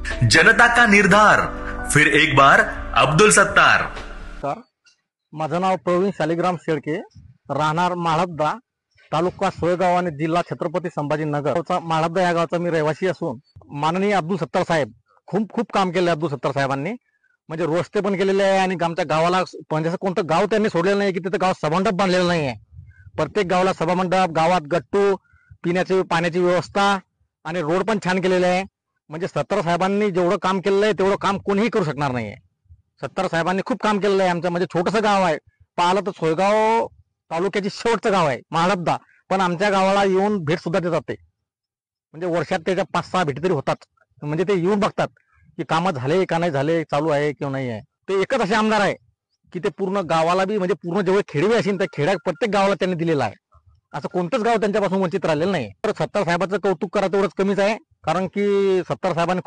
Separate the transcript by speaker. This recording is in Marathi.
Speaker 1: जनता का निर्धार, फिर एक बार अब्दुल सत्तार।
Speaker 2: तर माझं नाव प्रवीण शालिग्राम शेळके, राहणार माळबदा, तालुका सोयगाव आणि जिल्हा छत्रपती संभाजीनगर। माळबदा या गावचा मी रहिवासी असून माननीय अब्दुल सत्तार साहेब खूप खूप काम केले अब्दुल सत्तार साहेबांनी। म्हणजे रस्ते पण केलेले आहे आणि आमच्या गावाला म्हणजे असं कोणतं गाव त्यांनी सोडलेलं नाही की तिथं गावात सभामंडप बांधलेलं नाही आहे। प्रत्येक गावाला सभामंडप, गावात गट्टू, पिण्याची पाण्याची व्यवस्था आणि रोड पण छान केलेले आहे। म्हणजे सत्तार साहेबांनी जेवढं काम केलेलं आहे तेवढं काम कोणीही करू शकणार नाहीये। सत्तार साहेबांनी खूप काम केलेलं आहे। आमचं म्हणजे छोटंसं गाव आहे, पाहिलं तर सोयगाव तालुक्याची शेवटचं गाव आहे माळबदा, पण आमच्या गावाला येऊन भेट सुद्धा देतात ते। म्हणजे वर्षात त्याच्या 5-6 भेटी तरी होतात। म्हणजे ते येऊन बघतात की कामं झाले का नाही झाले, चालू आहे किंवा नाही आहे। ते एकच असे आमदार आहे की ते पूर्ण गावाला बी म्हणजे पूर्ण जेवढे खेडे असेल त्या खेड्या प्रत्येक गावाला त्यांनी दिलेलं आहे। असं कोणतंच गाव त्यांच्यापासून वंचित राहिलेलं नाही। तर सत्तार साहेबांचं कौतुक करा तेवढंच कमीच आहे, कारण की सत्तार साहेबांनी